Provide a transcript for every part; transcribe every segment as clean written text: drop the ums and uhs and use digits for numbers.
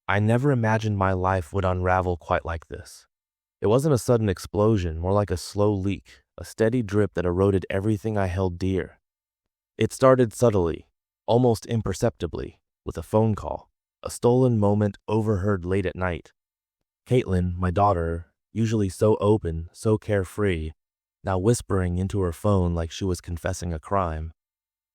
I never imagined my life would unravel quite like this. It wasn't a sudden explosion, more like a slow leak, a steady drip that eroded everything I held dear. It started subtly, almost imperceptibly, with a phone call, a stolen moment overheard late at night. Caitlin, my daughter, usually so open, so carefree, now whispering into her phone like she was confessing a crime.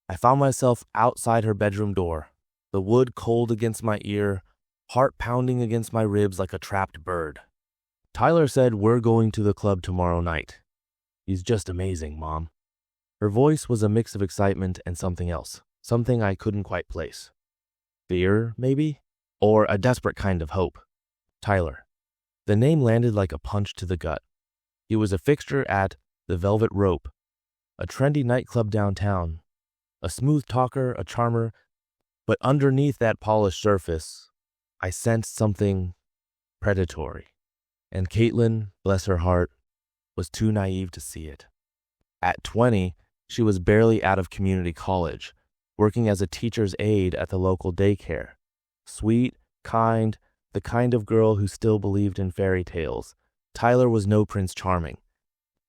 I found myself outside her bedroom door, the wood cold against my ear, heart pounding against my ribs like a trapped bird. Tyler said we're going to the club tomorrow night. He's just amazing, Mom. Her voice was a mix of excitement and something else, something I couldn't quite place. Fear, maybe? Or a desperate kind of hope. Tyler. The name landed like a punch to the gut. He was a fixture at the Velvet Rope, a trendy nightclub downtown. A smooth talker, a charmer, but underneath that polished surface, I sensed something predatory. And Caitlin, bless her heart, was too naive to see it. At 20, she was barely out of community college, working as a teacher's aide at the local daycare. Sweet, kind, the kind of girl who still believed in fairy tales. Tyler was no Prince Charming.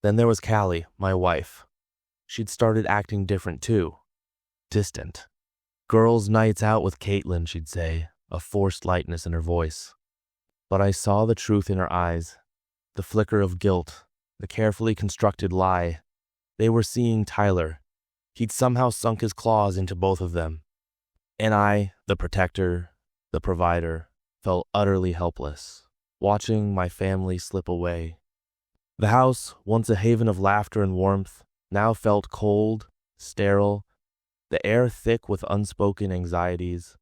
Then there was Callie, my wife. She'd started acting different too. Distant. Girls' nights out with Caitlin, she'd say, a forced lightness in her voice. But I saw the truth in her eyes, the flicker of guilt, the carefully constructed lie. They were seeing Tyler. He'd somehow sunk his claws into both of them. And I, the protector, the provider, felt utterly helpless, watching my family slip away. The house, once a haven of laughter and warmth, now felt cold, sterile, the air thick with unspoken anxieties.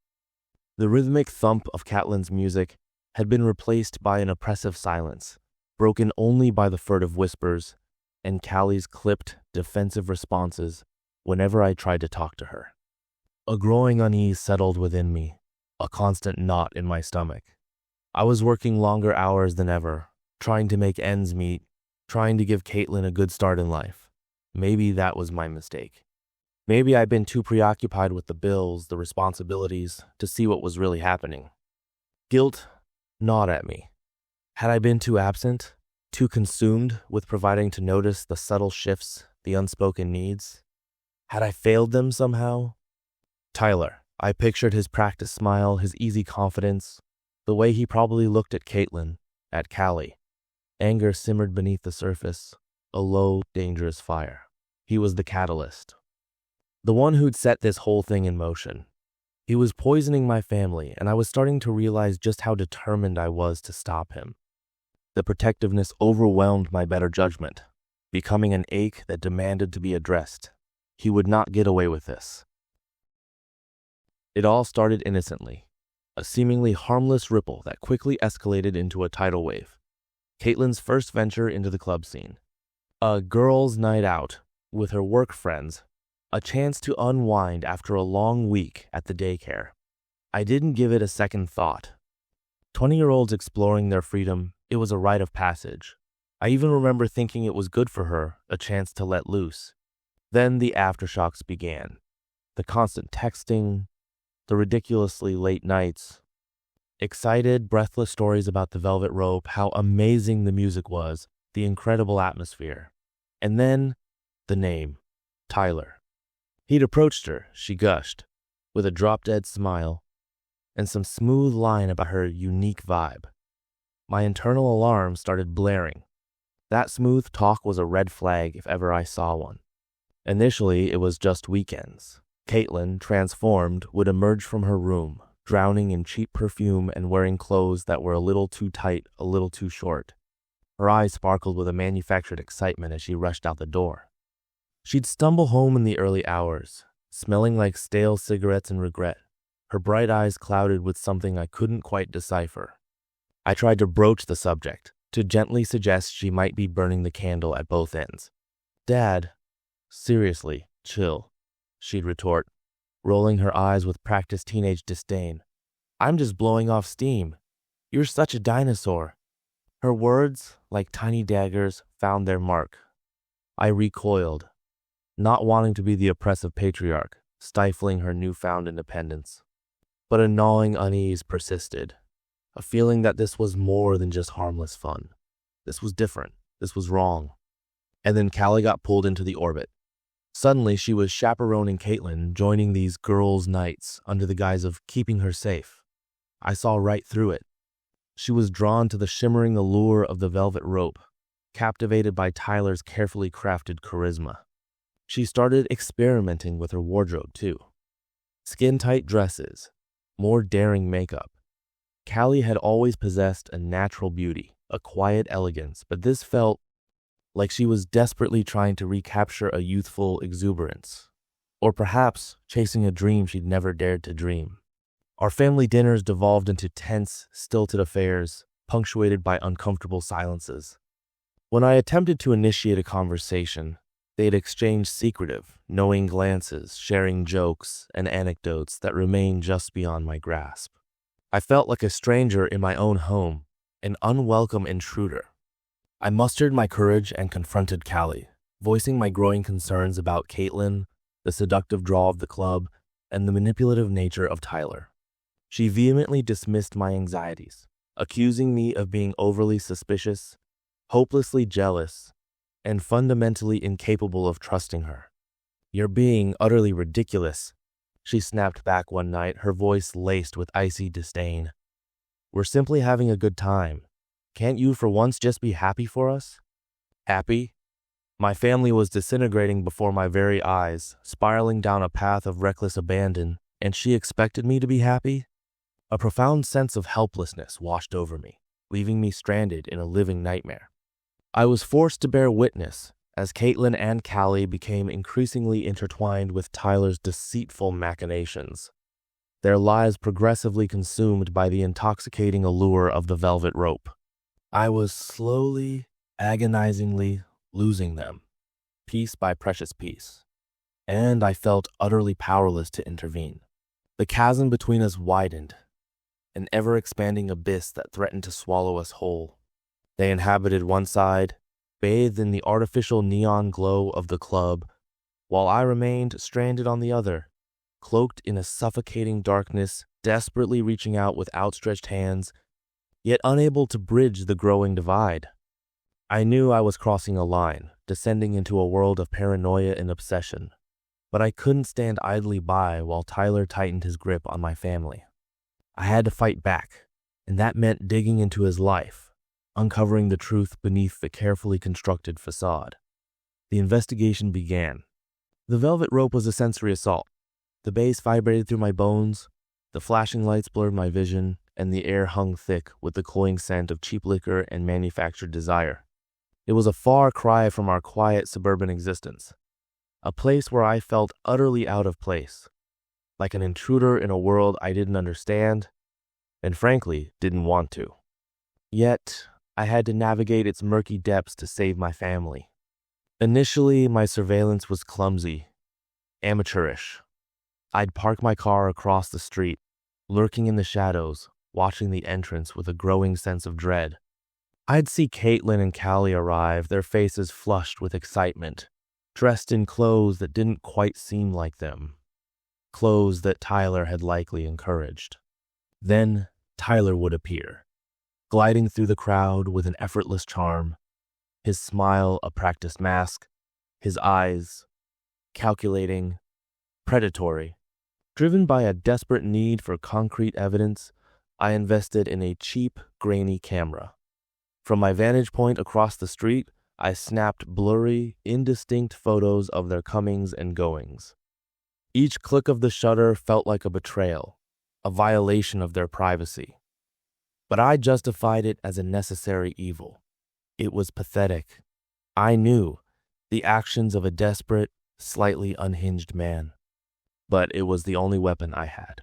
The rhythmic thump of Caitlin's music had been replaced by an oppressive silence, broken only by the furtive whispers and Callie's clipped, defensive responses whenever I tried to talk to her. A growing unease settled within me, a constant knot in my stomach. I was working longer hours than ever, trying to make ends meet, trying to give Caitlin a good start in life. Maybe that was my mistake. Maybe I'd been too preoccupied with the bills, the responsibilities, to see what was really happening. Guilt gnawed at me. Had I been too absent, too consumed with providing to notice the subtle shifts, the unspoken needs? Had I failed them somehow? Tyler. I pictured his practiced smile, his easy confidence, the way he probably looked at Caitlin, at Callie. Anger simmered beneath the surface, a low, dangerous fire. He was the catalyst. The one who'd set this whole thing in motion. He was poisoning my family, and I was starting to realize just how determined I was to stop him. The protectiveness overwhelmed my better judgment, becoming an ache that demanded to be addressed. He would not get away with this. It all started innocently, a seemingly harmless ripple that quickly escalated into a tidal wave. Caitlin's first venture into the club scene. A girls' night out with her work friends, a chance to unwind after a long week at the daycare. I didn't give it a second thought. 20-year-olds exploring their freedom, it was a rite of passage. I even remember thinking it was good for her, a chance to let loose. Then the aftershocks began. The constant texting, the ridiculously late nights, excited, breathless stories about the Velvet Rope, how amazing the music was, the incredible atmosphere. And then, the name, Tyler. He'd approached her, she gushed, with a drop-dead smile, and some smooth line about her unique vibe. My internal alarm started blaring. That smooth talk was a red flag if ever I saw one. Initially, it was just weekends. Caitlin, transformed, would emerge from her room, drowning in cheap perfume and wearing clothes that were a little too tight, a little too short. Her eyes sparkled with a manufactured excitement as she rushed out the door. She'd stumble home in the early hours, smelling like stale cigarettes and regret, her bright eyes clouded with something I couldn't quite decipher. I tried to broach the subject, to gently suggest she might be burning the candle at both ends. Dad, seriously, chill, she'd retort, rolling her eyes with practiced teenage disdain. I'm just blowing off steam. You're such a dinosaur. Her words, like tiny daggers, found their mark. I recoiled, not wanting to be the oppressive patriarch, stifling her newfound independence. But a gnawing unease persisted. a feeling that this was more than just harmless fun. This was different. This was wrong. And then Callie got pulled into the orbit. Suddenly, she was chaperoning Caitlin, joining these girls' nights under the guise of keeping her safe. I saw right through it. She was drawn to the shimmering allure of the velvet rope, captivated by Tyler's carefully crafted charisma. She started experimenting with her wardrobe, too. Skin-tight dresses, more daring makeup. Callie had always possessed a natural beauty, a quiet elegance, but this felt like she was desperately trying to recapture a youthful exuberance, or perhaps chasing a dream she'd never dared to dream. Our family dinners devolved into tense, stilted affairs, punctuated by uncomfortable silences. When I attempted to initiate a conversation, they'd exchange secretive, knowing glances, sharing jokes and anecdotes that remained just beyond my grasp. I felt like a stranger in my own home, an unwelcome intruder. I mustered my courage and confronted Callie, voicing my growing concerns about Caitlin, the seductive draw of the club, and the manipulative nature of Tyler. She vehemently dismissed my anxieties, accusing me of being overly suspicious, hopelessly jealous, and fundamentally incapable of trusting her. "You're being utterly ridiculous," she snapped back one night, her voice laced with icy disdain. "We're simply having a good time. Can't you for once just be happy for us?" Happy? My family was disintegrating before my very eyes, spiraling down a path of reckless abandon, and she expected me to be happy? A profound sense of helplessness washed over me, leaving me stranded in a living nightmare. I was forced to bear witness as Caitlin and Callie became increasingly intertwined with Tyler's deceitful machinations, their lives progressively consumed by the intoxicating allure of the velvet rope. I was slowly, agonizingly losing them, piece by precious piece, and I felt utterly powerless to intervene. The chasm between us widened, an ever-expanding abyss that threatened to swallow us whole. They inhabited one side, bathed in the artificial neon glow of the club, while I remained stranded on the other, cloaked in a suffocating darkness, desperately reaching out with outstretched hands, yet unable to bridge the growing divide. I knew I was crossing a line, descending into a world of paranoia and obsession, but I couldn't stand idly by while Tyler tightened his grip on my family. I had to fight back, and that meant digging into his life, uncovering the truth beneath the carefully constructed facade. The investigation began. The velvet rope was a sensory assault. The bass vibrated through my bones, the flashing lights blurred my vision, and the air hung thick with the cloying scent of cheap liquor and manufactured desire. It was a far cry from our quiet suburban existence, a place where I felt utterly out of place, like an intruder in a world I didn't understand, and frankly, didn't want to. Yet, I had to navigate its murky depths to save my family. Initially, my surveillance was clumsy, amateurish. I'd park my car across the street, lurking in the shadows, watching the entrance with a growing sense of dread. I'd see Caitlin and Callie arrive, their faces flushed with excitement, dressed in clothes that didn't quite seem like them, clothes that Tyler had likely encouraged. Then Tyler would appear, gliding through the crowd with an effortless charm, his smile a practiced mask, his eyes calculating, predatory. Driven by a desperate need for concrete evidence, I invested in a cheap, grainy camera. From my vantage point across the street, I snapped blurry, indistinct photos of their comings and goings. Each click of the shutter felt like a betrayal, a violation of their privacy. But I justified it as a necessary evil. It was pathetic. I knew the actions of a desperate, slightly unhinged man. But it was the only weapon I had.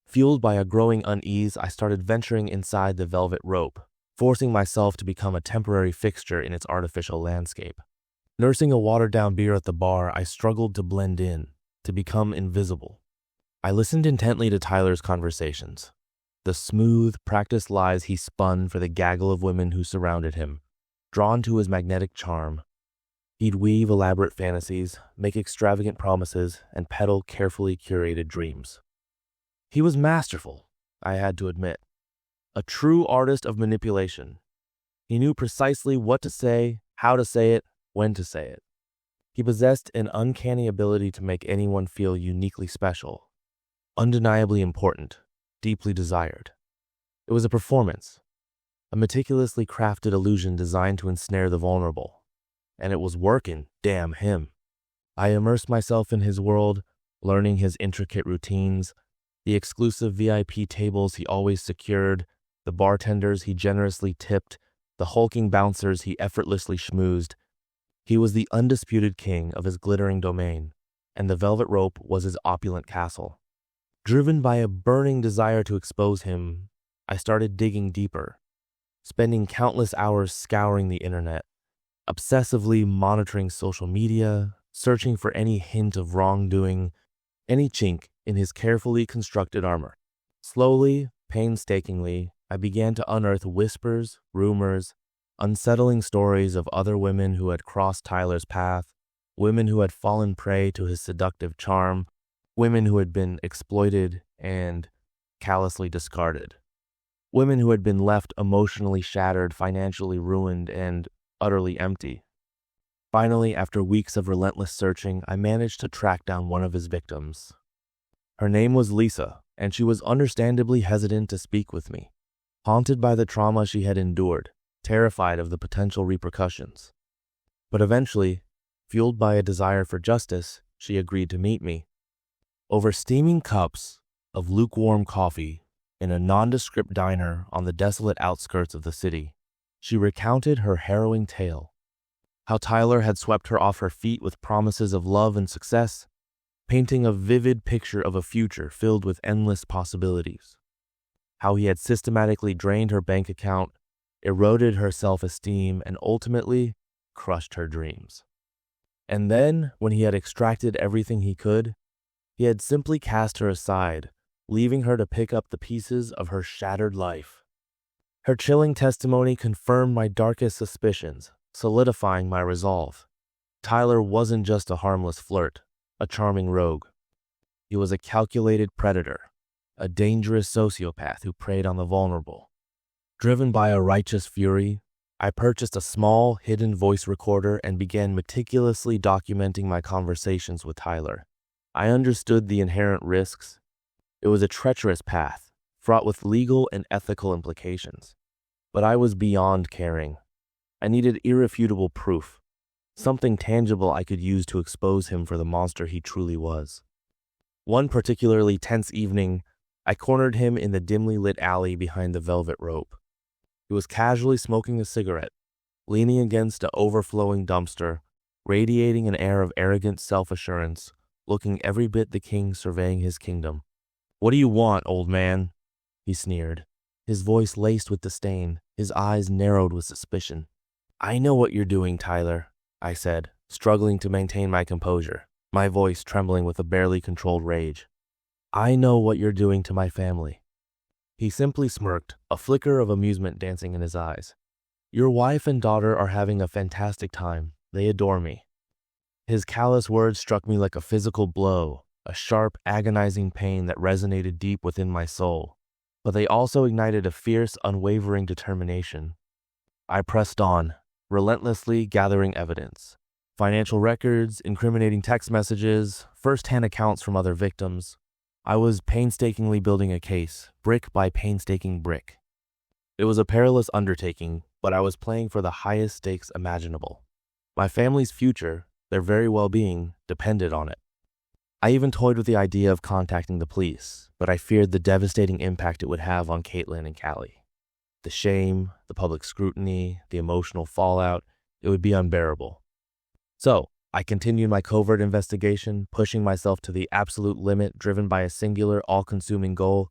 Fueled by a growing unease, I started venturing inside the velvet rope, forcing myself to become a temporary fixture in its artificial landscape. Nursing a watered-down beer at the bar, I struggled to blend in, to become invisible. I listened intently to Tyler's conversations, the smooth, practiced lies he spun for the gaggle of women who surrounded him, drawn to his magnetic charm. He'd weave elaborate fantasies, make extravagant promises, and peddle carefully curated dreams. He was masterful, I had to admit. a true artist of manipulation. He knew precisely what to say, how to say it, when to say it. He possessed an uncanny ability to make anyone feel uniquely special, undeniably important, deeply desired. It was a performance, a meticulously crafted illusion designed to ensnare the vulnerable. And it was working, damn him. I immersed myself in his world, learning his intricate routines, the exclusive VIP tables he always secured, the bartenders he generously tipped, the hulking bouncers he effortlessly schmoozed. He was the undisputed king of his glittering domain, and the velvet rope was his opulent castle. Driven by a burning desire to expose him, I started digging deeper, spending countless hours scouring the internet, obsessively monitoring social media, searching for any hint of wrongdoing, any chink in his carefully constructed armor. Slowly, painstakingly, I began to unearth whispers, rumors, unsettling stories of other women who had crossed Tyler's path, women who had fallen prey to his seductive charm, women who had been exploited and callously discarded, women who had been left emotionally shattered, financially ruined, and utterly empty. Finally, after weeks of relentless searching, I managed to track down one of his victims. Her name was Lisa, and she was understandably hesitant to speak with me, haunted by the trauma she had endured, terrified of the potential repercussions. But eventually, fueled by a desire for justice, she agreed to meet me. Over steaming cups of lukewarm coffee in a nondescript diner on the desolate outskirts of the city, she recounted her harrowing tale. How Tyler had swept her off her feet with promises of love and success, painting a vivid picture of a future filled with endless possibilities. How he had systematically drained her bank account, eroded her self-esteem, and ultimately crushed her dreams. And then, when he had extracted everything he could, he had simply cast her aside, leaving her to pick up the pieces of her shattered life. Her chilling testimony confirmed my darkest suspicions, solidifying my resolve. Tyler wasn't just a harmless flirt, a charming rogue. He was a calculated predator, a dangerous sociopath who preyed on the vulnerable. Driven by a righteous fury, I purchased a small, hidden voice recorder and began meticulously documenting my conversations with Tyler. I understood the inherent risks. It was a treacherous path, fraught with legal and ethical implications. But I was beyond caring. I needed irrefutable proof, something tangible I could use to expose him for the monster he truly was. One particularly tense evening, I cornered him in the dimly lit alley behind the velvet rope. He was casually smoking a cigarette, leaning against an overflowing dumpster, radiating an air of arrogant self-assurance, looking every bit the king surveying his kingdom. "What do you want, old man?" he sneered, his voice laced with disdain, his eyes narrowed with suspicion. "I know what you're doing, Tyler," I said, struggling to maintain my composure, my voice trembling with a barely controlled rage. "I know what you're doing to my family." He simply smirked, a flicker of amusement dancing in his eyes. "Your wife and daughter are having a fantastic time. They adore me." His callous words struck me like a physical blow, a sharp, agonizing pain that resonated deep within my soul. But they also ignited a fierce, unwavering determination. I pressed on, relentlessly gathering evidence. Financial records, incriminating text messages, first-hand accounts from other victims. I was painstakingly building a case, brick by painstaking brick. It was a perilous undertaking, but I was playing for the highest stakes imaginable. My family's future, their very well-being, depended on it. I even toyed with the idea of contacting the police, but I feared the devastating impact it would have on Caitlin and Callie. The shame, the public scrutiny, the emotional fallout, it would be unbearable. So, I continued my covert investigation, pushing myself to the absolute limit, driven by a singular, all-consuming goal: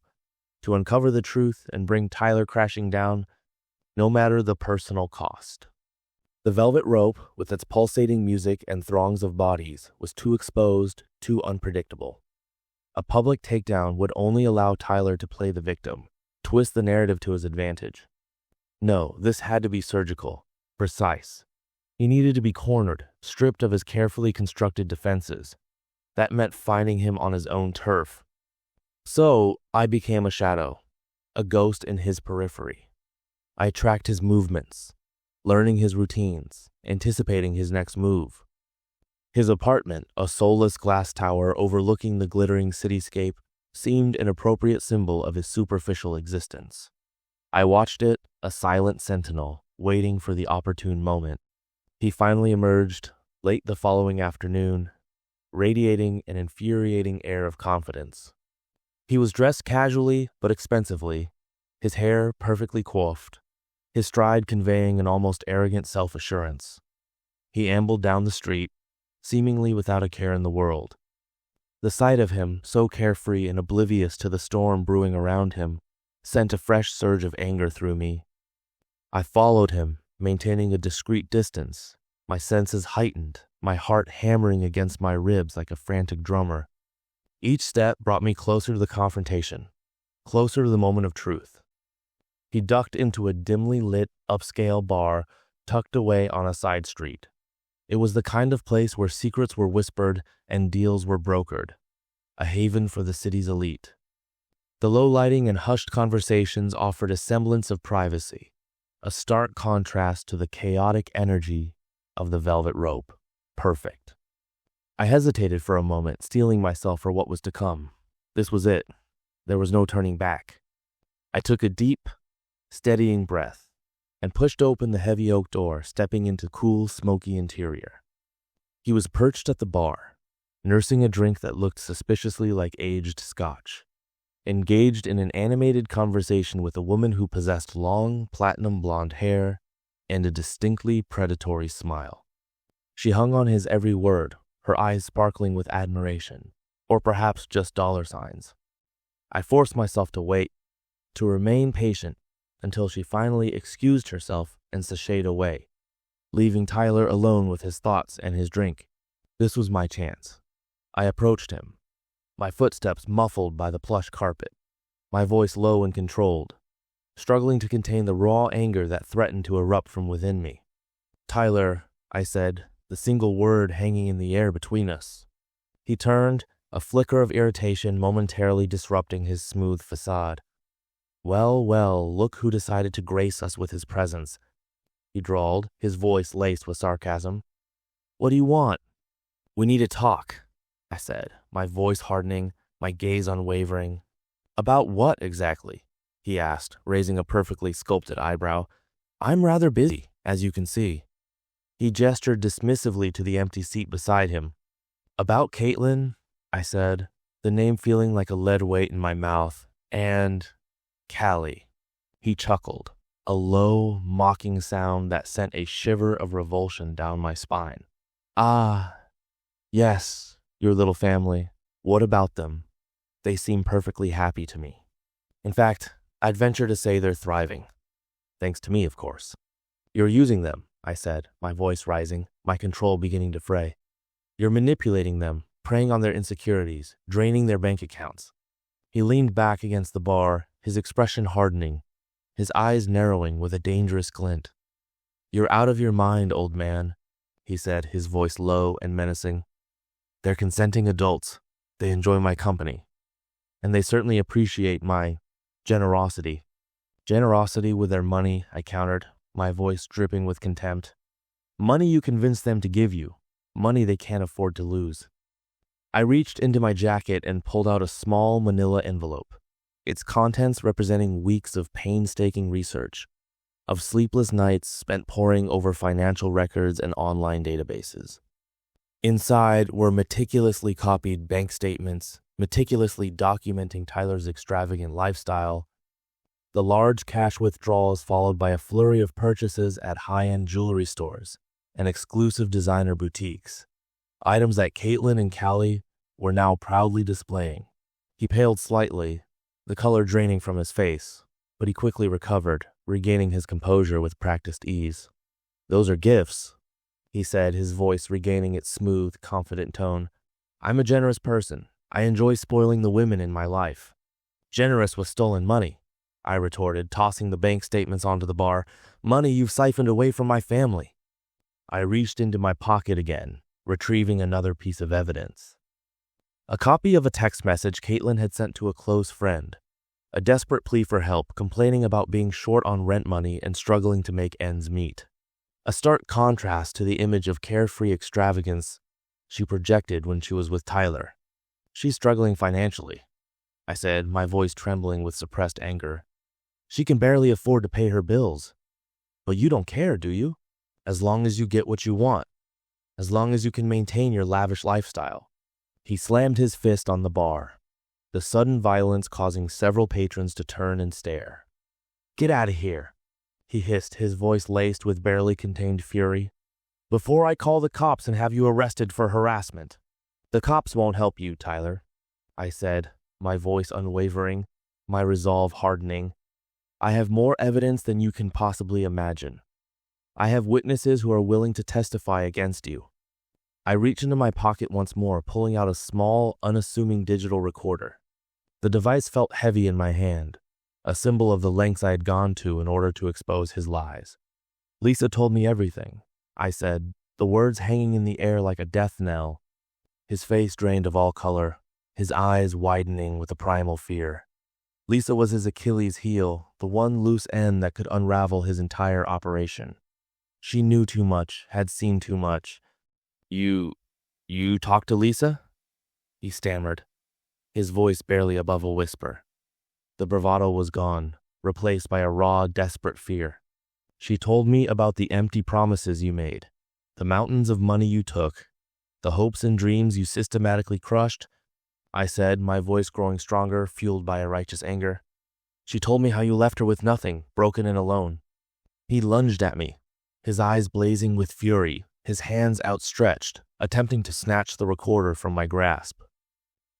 to uncover the truth and bring Tyler crashing down, no matter the personal cost. The velvet rope, with its pulsating music and throngs of bodies, was too exposed, too unpredictable. A public takedown would only allow Tyler to play the victim, twist the narrative to his advantage. No, this had to be surgical, precise. He needed to be cornered, stripped of his carefully constructed defenses. That meant finding him on his own turf. So, I became a shadow. a ghost in his periphery. I tracked his movements, learning his routines, anticipating his next move. His apartment, a soulless glass tower overlooking the glittering cityscape, seemed an appropriate symbol of his superficial existence. I watched it, a silent sentinel, waiting for the opportune moment. He finally emerged, late the following afternoon, radiating an infuriating air of confidence. He was dressed casually but expensively, his hair perfectly coiffed, his stride conveying an almost arrogant self-assurance. He ambled down the street, seemingly without a care in the world. The sight of him, so carefree and oblivious to the storm brewing around him, sent a fresh surge of anger through me. I followed him, maintaining a discreet distance, my senses heightened, my heart hammering against my ribs like a frantic drummer. Each step brought me closer to the confrontation, closer to the moment of truth. He ducked into a dimly lit, upscale bar tucked away on a side street. It was the kind of place where secrets were whispered and deals were brokered, a haven for the city's elite. The low lighting and hushed conversations offered a semblance of privacy, a stark contrast to the chaotic energy of the velvet rope. Perfect. I hesitated for a moment, steeling myself for what was to come. This was it. There was no turning back. I took a deep, steadying breath and pushed open the heavy oak door, stepping into cool, smoky interior. He was perched at the bar, nursing a drink that looked suspiciously like aged scotch, engaged in an animated conversation with a woman who possessed long, platinum blonde hair and a distinctly predatory smile. She hung on his every word, her eyes sparkling with admiration, or perhaps just dollar signs. I forced myself to wait, to remain patient, until she finally excused herself and sashayed away, leaving Tyler alone with his thoughts and his drink. This was my chance. I approached him, my footsteps muffled by the plush carpet, my voice low and controlled, struggling to contain the raw anger that threatened to erupt from within me. "Tyler," I said, the single word hanging in the air between us. He turned, a flicker of irritation momentarily disrupting his smooth facade. "Well, well, look who decided to grace us with his presence," he drawled, his voice laced with sarcasm. "What do you want?" "We need to talk," I said, my voice hardening, my gaze unwavering. "About what exactly?" he asked, raising a perfectly sculpted eyebrow. "I'm rather busy, as you can see." He gestured dismissively to the empty seat beside him. "About Caitlin," I said, the name feeling like a lead weight in my mouth, "and Callie." He chuckled, a low, mocking sound that sent a shiver of revulsion down my spine. "Ah, yes, your little family. What about them? They seem perfectly happy to me. In fact, I'd venture to say they're thriving. Thanks to me, of course." "You're using them," I said, my voice rising, my control beginning to fray. "You're manipulating them, preying on their insecurities, draining their bank accounts." He leaned back against the bar, his expression hardening, his eyes narrowing with a dangerous glint. "You're out of your mind, old man," he said, his voice low and menacing. "They're consenting adults. They enjoy my company. And they certainly appreciate my generosity." "Generosity with their money," I countered, my voice dripping with contempt. "Money you convince them to give you. Money they can't afford to lose." I reached into my jacket and pulled out a small manila envelope, its contents representing weeks of painstaking research, of sleepless nights spent poring over financial records and online databases. Inside were meticulously copied bank statements, meticulously documenting Tyler's extravagant lifestyle, the large cash withdrawals followed by a flurry of purchases at high-end jewelry stores and exclusive designer boutiques, items that Caitlin and Callie were now proudly displaying. He paled slightly, the color draining from his face, but he quickly recovered, regaining his composure with practiced ease. "Those are gifts," he said, his voice regaining its smooth, confident tone. "I'm a generous person. I enjoy spoiling the women in my life." "Generous with stolen money," I retorted, tossing the bank statements onto the bar. "Money you've siphoned away from my family." I reached into my pocket again, retrieving another piece of evidence. A copy of a text message Caitlin had sent to a close friend, a desperate plea for help, complaining about being short on rent money and struggling to make ends meet. A stark contrast to the image of carefree extravagance she projected when she was with Tyler. She's struggling financially, I said, my voice trembling with suppressed anger. She can barely afford to pay her bills. But you don't care, do you? As long as you get what you want. As long as you can maintain your lavish lifestyle. He slammed his fist on the bar, the sudden violence causing several patrons to turn and stare. Get out of here, he hissed, his voice laced with barely contained fury. Before I call the cops and have you arrested for harassment. The cops won't help you, Tyler, I said, my voice unwavering, my resolve hardening. I have more evidence than you can possibly imagine. I have witnesses who are willing to testify against you. I reached into my pocket once more, pulling out a small, unassuming digital recorder. The device felt heavy in my hand, a symbol of the lengths I had gone to in order to expose his lies. Lisa told me everything, I said, the words hanging in the air like a death knell. His face drained of all color, his eyes widening with a primal fear. Lisa was his Achilles heel, the one loose end that could unravel his entire operation. She knew too much, had seen too much. You talked to Lisa? He stammered, his voice barely above a whisper. The bravado was gone, replaced by a raw, desperate fear. She told me about the empty promises you made, the mountains of money you took, the hopes and dreams you systematically crushed, I said, my voice growing stronger, fueled by a righteous anger. She told me how you left her with nothing, broken and alone. He lunged at me, his eyes blazing with fury, his hands outstretched, attempting to snatch the recorder from my grasp.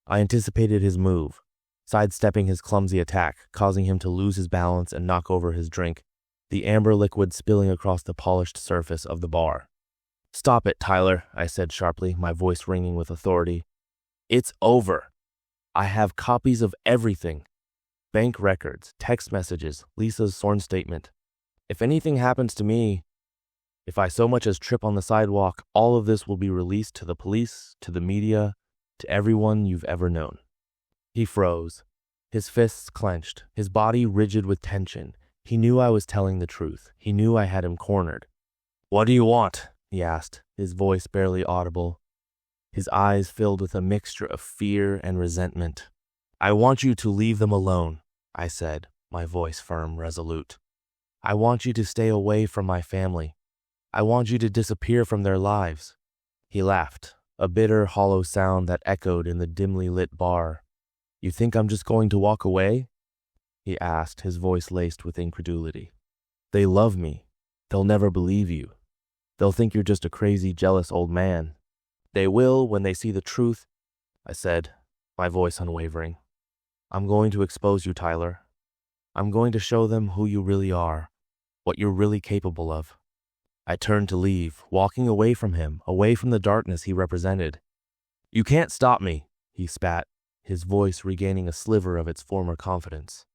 I anticipated his move, sidestepping his clumsy attack, causing him to lose his balance and knock over his drink, the amber liquid spilling across the polished surface of the bar. Stop it, Tyler, I said sharply, my voice ringing with authority. It's over. I have copies of everything. Bank records, text messages, Lisa's sworn statement. If anything happens to me, if I so much as trip on the sidewalk, all of this will be released to the police, to the media, to everyone you've ever known. He froze, his fists clenched, his body rigid with tension. He knew I was telling the truth. He knew I had him cornered. What do you want? He asked, his voice barely audible, his eyes filled with a mixture of fear and resentment. I want you to leave them alone, I said, my voice firm, resolute. I want you to stay away from my family. I want you to disappear from their lives. He laughed, a bitter, hollow sound that echoed in the dimly lit bar. You think I'm just going to walk away? He asked, his voice laced with incredulity. They love me. They'll never believe you. They'll think you're just a crazy, jealous old man. They will when they see the truth, I said, my voice unwavering. I'm going to expose you, Tyler. I'm going to show them who you really are, what you're really capable of. I turned to leave, walking away from him, away from the darkness he represented. You can't stop me, he spat, his voice regaining a sliver of its former confidence.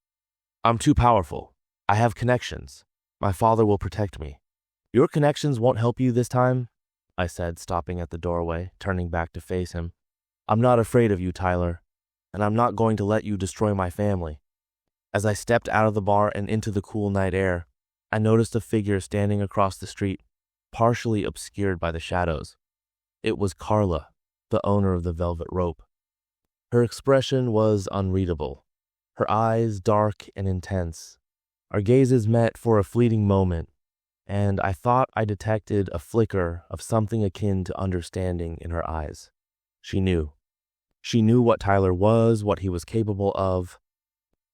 I'm too powerful. I have connections. My father will protect me. Your connections won't help you this time, I said, stopping at the doorway, turning back to face him. I'm not afraid of you, Tyler, and I'm not going to let you destroy my family. As I stepped out of the bar and into the cool night air, I noticed a figure standing across the street, partially obscured by the shadows. It was Carla, the owner of the velvet rope. Her expression was unreadable, her eyes dark and intense. Our gazes met for a fleeting moment, and I thought I detected a flicker of something akin to understanding in her eyes. She knew. She knew what Tyler was, what he was capable of.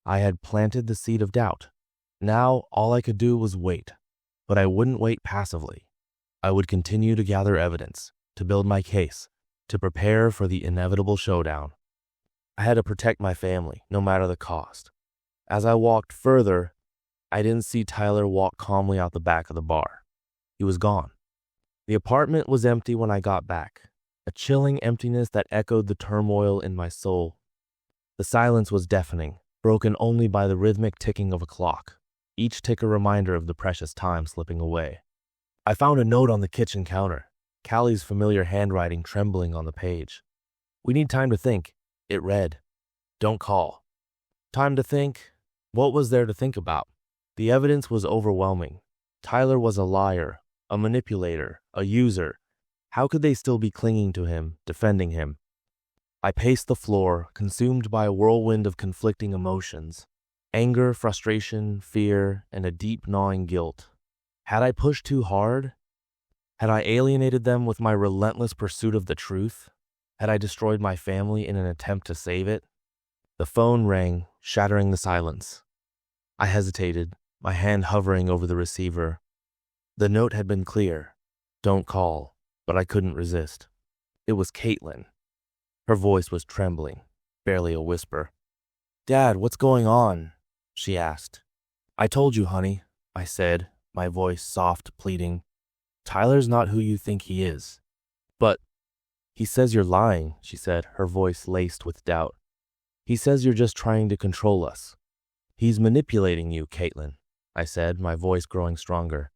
I had planted the seed of doubt. Now all I could do was wait, but I wouldn't wait passively. I would continue to gather evidence, to build my case, to prepare for the inevitable showdown. I had to protect my family, no matter the cost. As I walked further, I didn't see Tyler walk calmly out the back of the bar. He was gone. The apartment was empty when I got back, a chilling emptiness that echoed the turmoil in my soul. The silence was deafening, broken only by the rhythmic ticking of a clock, each tick a reminder of the precious time slipping away. I found a note on the kitchen counter, Callie's familiar handwriting trembling on the page. We need time to think, it read. Don't call. Time to think, What was there to think about? The evidence was overwhelming. Tyler was a liar, a manipulator, a user. How could they still be clinging to him, defending him? I paced the floor, consumed by a whirlwind of conflicting emotions. Anger, frustration, fear, and a deep gnawing guilt. Had I pushed too hard? Had I alienated them with my relentless pursuit of the truth? Had I destroyed my family in an attempt to save it? The phone rang, shattering the silence. I hesitated, my hand hovering over the receiver. The note had been clear. Don't call, but I couldn't resist. It was Caitlin. Her voice was trembling, barely a whisper. "Dad, what's going on?" she asked. "I told you, honey," I said, my voice soft, pleading. "Tyler's not who you think he is." "But he says you're lying," she said, her voice laced with doubt. "He says you're just trying to control us." "He's manipulating you, Caitlin," I said, my voice growing stronger.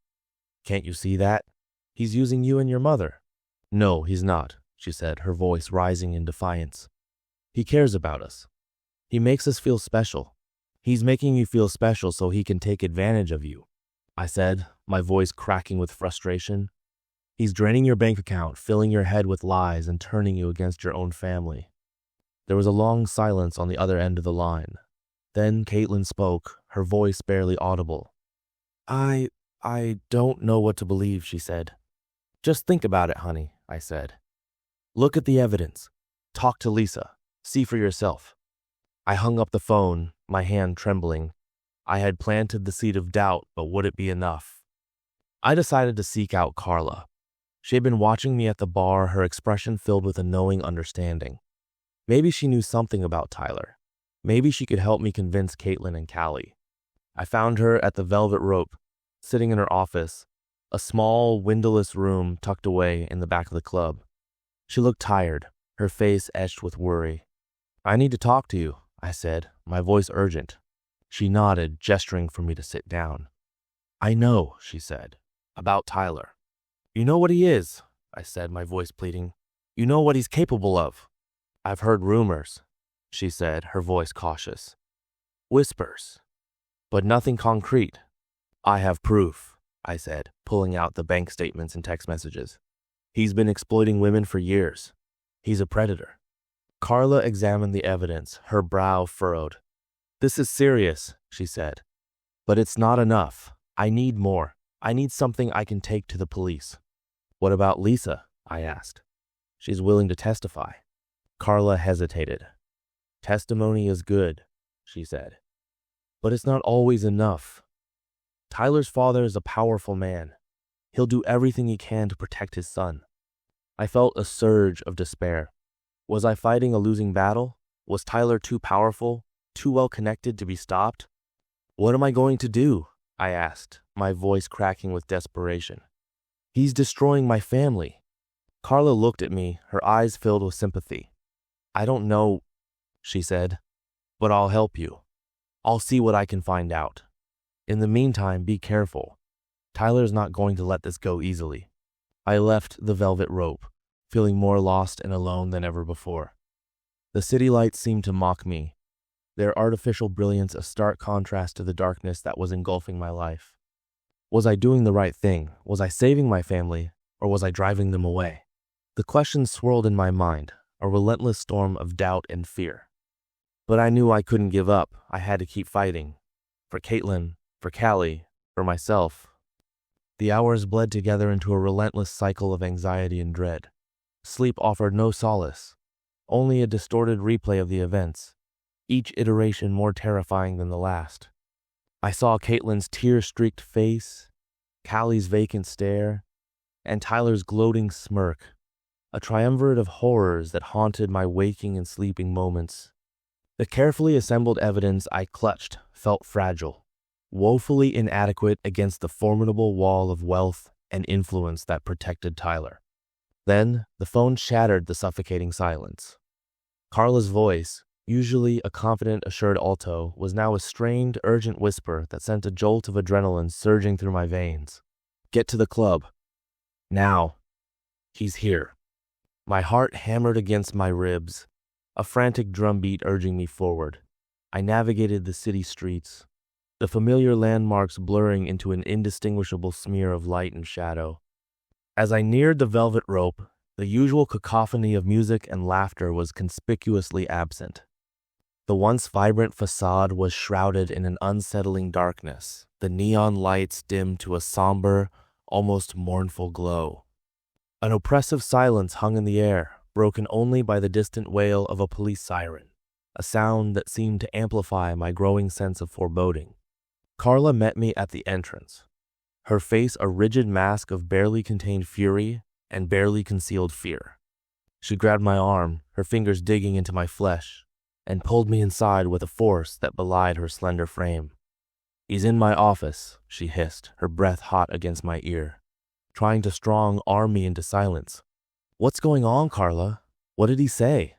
"Can't you see that? He's using you and your mother." "No, he's not," she said, her voice rising in defiance. "He cares about us. He makes us feel special. He's making you feel special so he can take advantage of you," I said, my voice cracking with frustration. "He's draining your bank account, filling your head with lies, and turning you against your own family." There was a long silence on the other end of the line. Then Caitlin spoke, her voice barely audible. I don't know what to believe," she said. "Just think about it, honey," I said. "Look at the evidence. Talk to Lisa. See for yourself." I hung up the phone, my hand trembling. I had planted the seed of doubt, but would it be enough? I decided to seek out Carla. She had been watching me at the bar, her expression filled with a knowing understanding. Maybe she knew something about Tyler. Maybe she could help me convince Caitlin and Callie. I found her at the Velvet Rope, sitting in her office, a small, windowless room tucked away in the back of the club. She looked tired, her face etched with worry. "I need to talk to you," I said, my voice urgent. She nodded, gesturing for me to sit down. "I know," she said, "about Tyler." "You know what he is," I said, my voice pleading. "You know what he's capable of." "I've heard rumors," she said, her voice cautious. "Whispers. But nothing concrete." "I have proof," I said, pulling out the bank statements and text messages. "He's been exploiting women for years. He's a predator." Carla examined the evidence, her brow furrowed. "This is serious," she said. "But it's not enough. I need more. I need something I can take to the police." "What about Lisa?" I asked. "She's willing to testify." Carla hesitated. "Testimony is good," she said. "But it's not always enough. Tyler's father is a powerful man. He'll do everything he can to protect his son." I felt a surge of despair. Was I fighting a losing battle? Was Tyler too powerful, too well connected to be stopped? "What am I going to do?" I asked, my voice cracking with desperation. "He's destroying my family." Carla looked at me, her eyes filled with sympathy. "I don't know," she said, "but I'll help you. I'll see what I can find out. In the meantime, be careful. Tyler's not going to let this go easily." I left the Velvet Rope, feeling more lost and alone than ever before. The city lights seemed to mock me, their artificial brilliance a stark contrast to the darkness that was engulfing my life. Was I doing the right thing? Was I saving my family, or was I driving them away? The questions swirled in my mind, a relentless storm of doubt and fear. But I knew I couldn't give up. I had to keep fighting. For Caitlin, for Callie, for myself. The hours bled together into a relentless cycle of anxiety and dread. Sleep offered no solace, only a distorted replay of the events, each iteration more terrifying than the last. I saw Caitlin's tear-streaked face, Callie's vacant stare, and Tyler's gloating smirk, a triumvirate of horrors that haunted my waking and sleeping moments. The carefully assembled evidence I clutched felt fragile, woefully inadequate against the formidable wall of wealth and influence that protected Tyler. Then, the phone shattered the suffocating silence. Carla's voice, usually a confident, assured alto, was now a strained, urgent whisper that sent a jolt of adrenaline surging through my veins. "Get to the club. Now. He's here." My heart hammered against my ribs, a frantic drumbeat urging me forward. I navigated the city streets, the familiar landmarks blurring into an indistinguishable smear of light and shadow. As I neared the velvet rope, the usual cacophony of music and laughter was conspicuously absent. The once vibrant facade was shrouded in an unsettling darkness, the neon lights dimmed to a somber, almost mournful glow. An oppressive silence hung in the air, broken only by the distant wail of a police siren, a sound that seemed to amplify my growing sense of foreboding. Carla met me at the entrance, her face a rigid mask of barely contained fury and barely concealed fear. She grabbed my arm, her fingers digging into my flesh, and pulled me inside with a force that belied her slender frame. "He's in my office," she hissed, her breath hot against my ear, trying to strong-arm me into silence. "What's going on, Carla? What did he say?"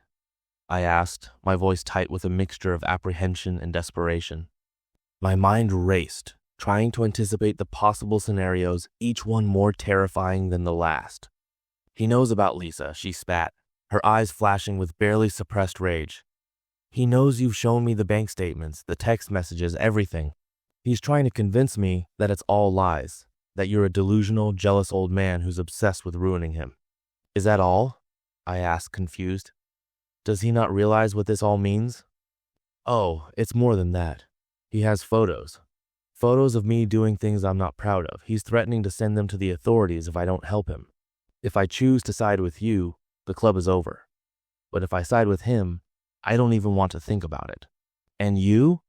I asked, my voice tight with a mixture of apprehension and desperation. My mind raced, trying to anticipate the possible scenarios, each one more terrifying than the last. "He knows about Lisa," she spat, her eyes flashing with barely suppressed rage. "He knows you've shown me the bank statements, the text messages, everything. He's trying to convince me that it's all lies, that you're a delusional, jealous old man who's obsessed with ruining him." "Is that all?" I asked, confused. "Does he not realize what this all means?" "Oh, it's more than that. He has photos. Photos of me doing things I'm not proud of. He's threatening to send them to the authorities if I don't help him. If I choose to side with you, the club is over. But if I side with him, I don't even want to think about it." "And you?"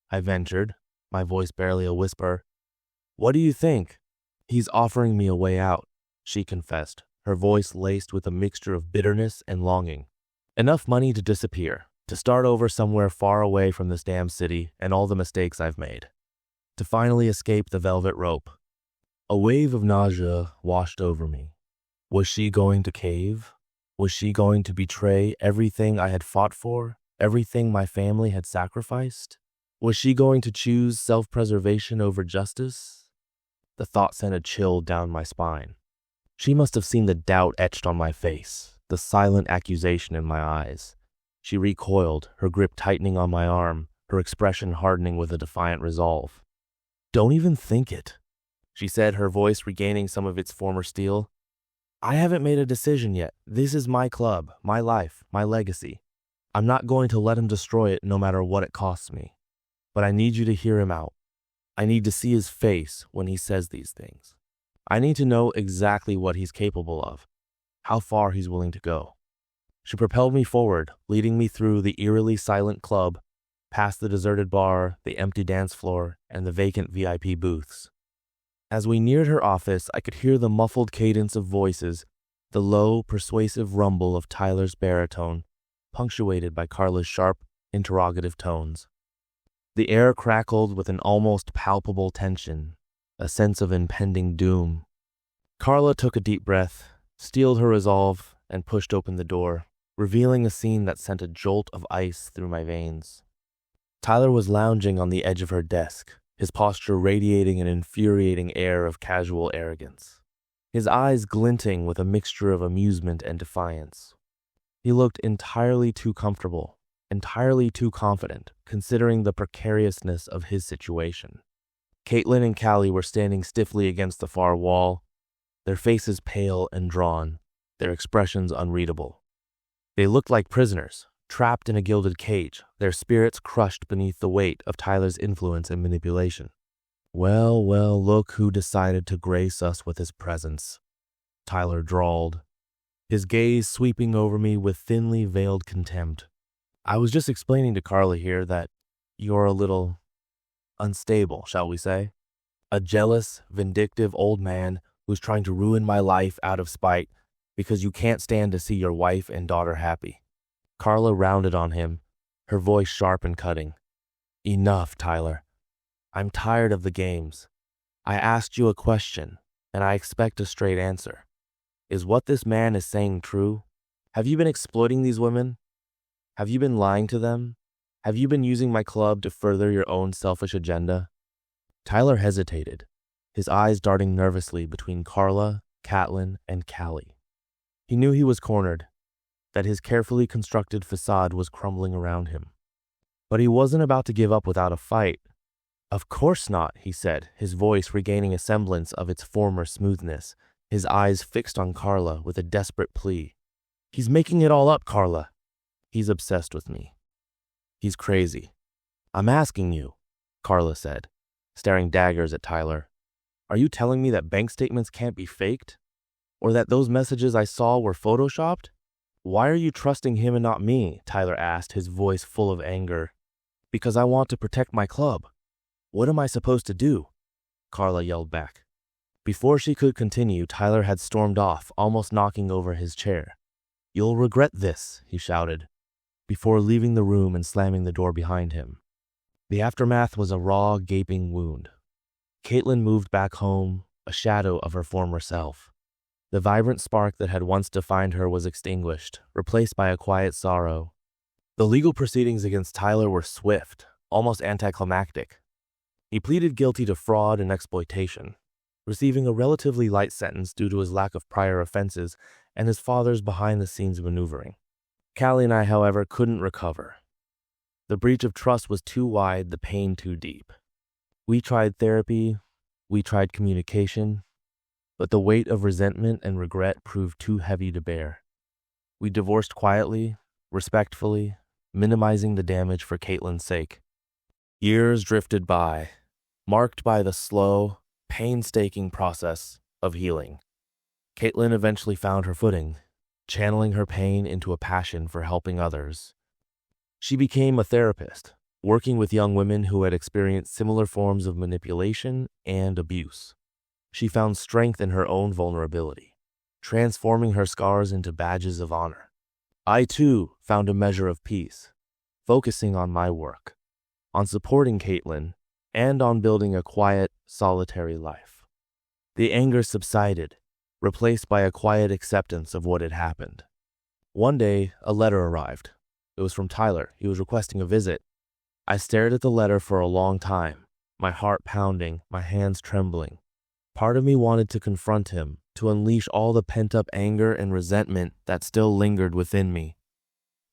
I ventured, my voice barely a whisper. "What do you think?" "He's offering me a way out," she confessed, her voice laced with a mixture of bitterness and longing. "Enough money to disappear, to start over somewhere far away from this damn city and all the mistakes I've made. To finally escape the velvet rope." A wave of nausea washed over me. Was she going to cave? Was she going to betray everything I had fought for, everything my family had sacrificed? Was she going to choose self-preservation over justice? The thought sent a chill down my spine. She must have seen the doubt etched on my face, the silent accusation in my eyes. She recoiled, her grip tightening on my arm, her expression hardening with a defiant resolve. "Don't even think it," she said, her voice regaining some of its former steel. "I haven't made a decision yet. This is my club, my life, my legacy. I'm not going to let him destroy it no matter what it costs me. But I need you to hear him out. I need to see his face when he says these things. I need to know exactly what he's capable of, how far he's willing to go." She propelled me forward, leading me through the eerily silent club, past the deserted bar, the empty dance floor, and the vacant VIP booths. As we neared her office, I could hear the muffled cadence of voices, the low, persuasive rumble of Tyler's baritone, punctuated by Carla's sharp, interrogative tones. The air crackled with an almost palpable tension, a sense of impending doom. Carla took a deep breath, steeled her resolve, and pushed open the door, revealing a scene that sent a jolt of ice through my veins. Tyler was lounging on the edge of her desk, his posture radiating an infuriating air of casual arrogance, his eyes glinting with a mixture of amusement and defiance. He looked entirely too comfortable, entirely too confident, considering the precariousness of his situation. Caitlin and Callie were standing stiffly against the far wall, their faces pale and drawn, their expressions unreadable. They looked like prisoners, trapped in a gilded cage, their spirits crushed beneath the weight of Tyler's influence and manipulation. "Well, well, look who decided to grace us with his presence," Tyler drawled, his gaze sweeping over me with thinly veiled contempt. "I was just explaining to Carla here that you're a little unstable, shall we say? A jealous, vindictive old man who's trying to ruin my life out of spite because you can't stand to see your wife and daughter happy." Carla rounded on him, her voice sharp and cutting. "Enough, Tyler. I'm tired of the games. I asked you a question, and I expect a straight answer. Is what this man is saying true? Have you been exploiting these women? Have you been lying to them? Have you been using my club to further your own selfish agenda?" Tyler hesitated, his eyes darting nervously between Carla, Caitlin, and Callie. He knew he was cornered, that his carefully constructed facade was crumbling around him. But he wasn't about to give up without a fight. Of course not, he said, his voice regaining a semblance of its former smoothness, his eyes fixed on Carla with a desperate plea. He's making it all up, Carla. He's obsessed with me. He's crazy. I'm asking you, Carla said, staring daggers at Tyler. Are you telling me that bank statements can't be faked? Or that those messages I saw were photoshopped? Why are you trusting him and not me? Tyler asked, his voice full of anger. Because I want to protect my club. What am I supposed to do? Carla yelled back. Before she could continue, Tyler had stormed off, almost knocking over his chair. You'll regret this, he shouted, before leaving the room and slamming the door behind him. The aftermath was a raw, gaping wound. Caitlin moved back home, a shadow of her former self. The vibrant spark that had once defined her was extinguished, replaced by a quiet sorrow. The legal proceedings against Tyler were swift, almost anticlimactic. He pleaded guilty to fraud and exploitation, receiving a relatively light sentence due to his lack of prior offenses and his father's behind-the-scenes maneuvering. Callie and I, however, couldn't recover. The breach of trust was too wide, the pain too deep. We tried therapy, we tried communication, but the weight of resentment and regret proved too heavy to bear. We divorced quietly, respectfully, minimizing the damage for Caitlin's sake. Years drifted by, marked by the slow, painstaking process of healing. Caitlin eventually found her footing, channeling her pain into a passion for helping others. She became a therapist, working with young women who had experienced similar forms of manipulation and abuse. She found strength in her own vulnerability, transforming her scars into badges of honor. I, too, found a measure of peace, focusing on my work, on supporting Caitlin, and on building a quiet, solitary life. The anger subsided, replaced by a quiet acceptance of what had happened. One day, a letter arrived. It was from Tyler. He was requesting a visit. I stared at the letter for a long time, my heart pounding, my hands trembling. Part of me wanted to confront him, to unleash all the pent-up anger and resentment that still lingered within me,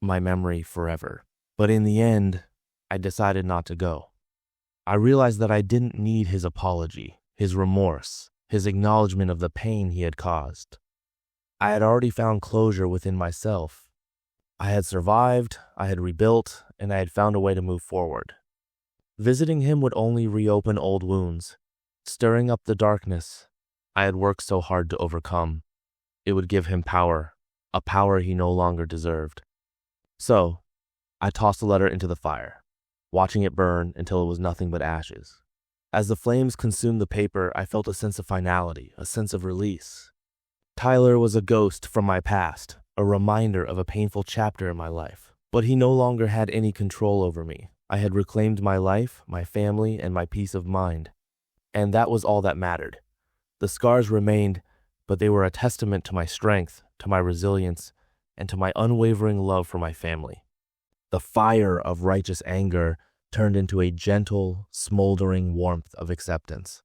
my memory forever. But in the end, I decided not to go. I realized that I didn't need his apology, his remorse, his acknowledgement of the pain he had caused. I had already found closure within myself. I had survived, I had rebuilt, and I had found a way to move forward. Visiting him would only reopen old wounds, stirring up the darkness I had worked so hard to overcome. It would give him power, a power he no longer deserved. So, I tossed the letter into the fire, watching it burn until it was nothing but ashes. As the flames consumed the paper, I felt a sense of finality, a sense of release. Tyler was a ghost from my past, a reminder of a painful chapter in my life. But he no longer had any control over me. I had reclaimed my life, my family, and my peace of mind. And that was all that mattered. The scars remained, but they were a testament to my strength, to my resilience, and to my unwavering love for my family. The fire of righteous anger turned into a gentle, smoldering warmth of acceptance.